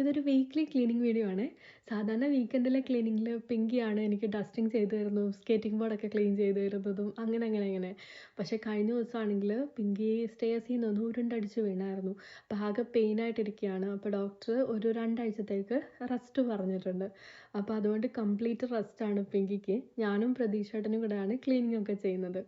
ഇതൊരു weekly cleaning video ആണ്. സാധാരണ വീക്കെൻഡിലെ ക്ലീനിങ്ങില് പിങ്കിയാണ് എനിക്ക് ഡസ്റ്റിംഗ് ചെയ്ത് തരുന്നതും, സ്കേറ്റിംഗ് ബോർഡൊക്കെ ക്ലീൻ ചെയ്ത് തരുന്നതും അങ്ങനെ. പക്ഷേ കഴിഞ്ഞ ദിവസമാണെങ്കില് പിങ്കി സ്റ്റെയർസിൽ നിന്ന് ഉരുണ്ടടിച്ച് വീണായിരുന്നു. അപ്പോൾ ആകെ പെയിനായിട്ടിരിക്കുകയാണ്. അപ്പോൾ ഡോക്ടർ ഒരു 2 ആഴ്ചത്തേക്ക് റെസ്റ്റ് പറഞ്ഞിട്ടുണ്ട്. അപ്പോൾ അതുകൊണ്ട് കംപ്ലീറ്റ് റെസ്റ്റാണ് പിങ്കിക്ക്. ഞാനും പ്രതീക്ഷേട്ടനും കൂടെയാണ് ക്ലീനിങ് ഒക്കെ ചെയ്യുന്നത്.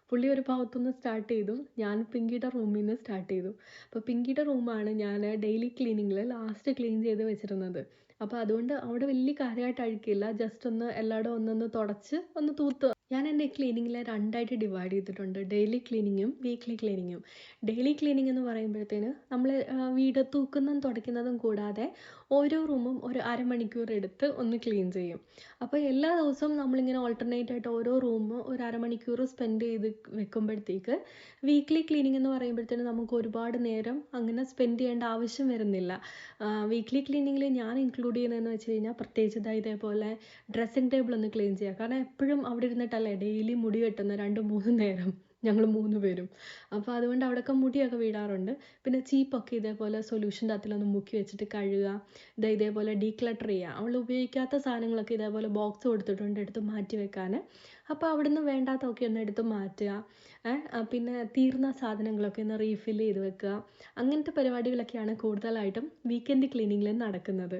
പുള്ളി ഒരു ഭാഗത്തുനിന്ന് സ്റ്റാർട്ട് ചെയ്തു. ഞാൻ പിങ്കിയുടെ റൂമിൽ നിന്ന് സ്റ്റാർട്ട് ചെയ്തു. അപ്പോൾ പിങ്കിയുടെ റൂമാണ് ഞാൻ ഡെയിലി ക്ലീനിങ്ങിൽ ലാസ്റ്റ് ക്ലീൻ ചെയ്ത് വെച്ചിരുന്നത്. അപ്പോൾ അതുകൊണ്ട് അവിടെ വലിയ കാര്യമായിട്ട് അഴുക്കില്ല. ജസ്റ്റ് ഒന്ന് എല്ലായിടവും ഒന്നൊന്ന് തുടച്ച് ഒന്ന് തൂത്ത് ഞാൻ എൻ്റെ ക്ലീനിങ്ങിലെ 2ആയിട്ട് ഡിവൈഡ് ചെയ്തിട്ടുണ്ട്. ഡെയിലി ക്ലീനിങ്ങും വീക്ക്ലി ക്ലീനിങ്ങും. ഡെയിലി ക്ലീനിങ് എന്ന് പറയുമ്പോഴത്തേന് നമ്മൾ വീട് തൂക്കുന്നതും തുടയ്ക്കുന്നതും കൂടാതെ ഓരോ റൂമും ഒരു അരമണിക്കൂർ എടുത്ത് ഒന്ന് ക്ലീൻ ചെയ്യും. അപ്പോൾ എല്ലാ ദിവസവും നമ്മളിങ്ങനെ ഓൾട്ടർനേറ്റ് ആയിട്ട് ഓരോ റൂമും ഒരു അരമണിക്കൂർ സ്പെൻഡ് ചെയ്ത് വെക്കുമ്പോഴത്തേക്ക് വീക്ക്ലി ക്ലീനിങ് എന്ന് പറയുമ്പോഴത്തേന് നമുക്ക് ഒരുപാട് നേരം അങ്ങനെ സ്പെൻഡ് ചെയ്യേണ്ട ആവശ്യം വരുന്നില്ല. വീക്ക്ലി ക്ലീനിങ്ങിൽ ഞാൻ ഇൻക്ലൂഡ് ചെയ്യുന്നതെന്ന് വെച്ച് കഴിഞ്ഞാൽ പ്രത്യേകിച്ച് ഇതേപോലെ ഡ്രസ്സിംഗ് ടേബിൾ ഒന്ന് ക്ലീൻ ചെയ്യുക. കാരണം എപ്പോഴും അവിടെ ഇരുന്നിട്ടല്ലേ ഡെയിലി മുടി വെട്ടുന്ന 2-3 നേരം ഞങ്ങൾ 3 പേരും. അപ്പോൾ അതുകൊണ്ട് അവിടെയൊക്കെ മുടിയൊക്കെ വീഴാറുണ്ട്. പിന്നെ ചീപ്പൊക്കെ ഇതേപോലെ സൊല്യൂഷൻ്റെ അകത്തിലൊന്ന് മുക്കി വെച്ചിട്ട് കഴുകുക. ഇതേപോലെ ഡീക്ലട്ടർ ചെയ്യുക. നമ്മൾ ഉപയോഗിക്കാത്ത സാധനങ്ങളൊക്കെ ഇതേപോലെ ബോക്സ് കൊടുത്തിട്ടുണ്ട് എടുത്ത് മാറ്റി വെക്കാൻ. അപ്പോൾ അവിടുന്ന് വേണ്ടാത്തതൊക്കെ ഒന്ന് എടുത്ത് മാറ്റുക. പിന്നെ തീർന്ന സാധനങ്ങളൊക്കെ ഒന്ന് റീഫിൽ ചെയ്ത് വെക്കുക. അങ്ങനത്തെ പരിപാടികളൊക്കെയാണ് കൂടുതലായിട്ടും വീക്കെൻഡ് ക്ലീനിങ്ങിൽ നടക്കുന്നത്.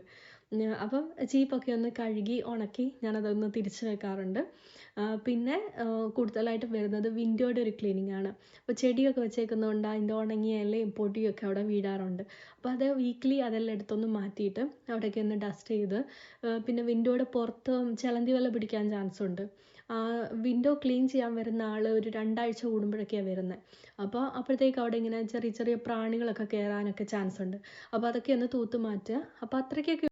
അപ്പം ചീപ്പൊക്കെ ഒന്ന് കഴുകി ഉണക്കി ഞാനതൊന്ന് തിരിച്ച് വെക്കാറുണ്ട്. പിന്നെ കൂടുതലായിട്ടും വരുന്നത് വിൻഡോയുടെ ഒരു ക്ലീനിങ് ആണ്. അപ്പോൾ ചെടിയൊക്കെ വെച്ചേക്കുന്നതുകൊണ്ട് അതിൻ്റെ ഉണങ്ങിയ ഇലയും പൊടിയൊക്കെ അവിടെ വീഴാറുണ്ട്. അപ്പോൾ അത് വീക്ക്ലി അതെല്ലാം എടുത്തൊന്ന് മാറ്റിയിട്ട് അവിടെയൊക്കെ ഒന്ന് ഡസ്റ്റ് ചെയ്ത് പിന്നെ വിൻഡോയുടെ പുറത്ത് ചിലന്തി വല പിടിക്കാൻ ചാൻസ് ഉണ്ട്. വിൻഡോ ക്ലീൻ ചെയ്യാൻ വരുന്ന ആൾ ഒരു 2 ആഴ്ച കൂടുമ്പോഴൊക്കെയാണ് വരുന്നത്. അപ്പോൾ അപ്പോഴത്തേക്ക് അവിടെ ഇങ്ങനെ ചെറിയ ചെറിയ പ്രാണികളൊക്കെ കയറാനൊക്കെ ചാൻസ് ഉണ്ട്. അപ്പോൾ അതൊക്കെ ഒന്ന് തൂത്ത് മാറ്റുക. അപ്പോൾ അത്രയ്ക്കൊക്കെ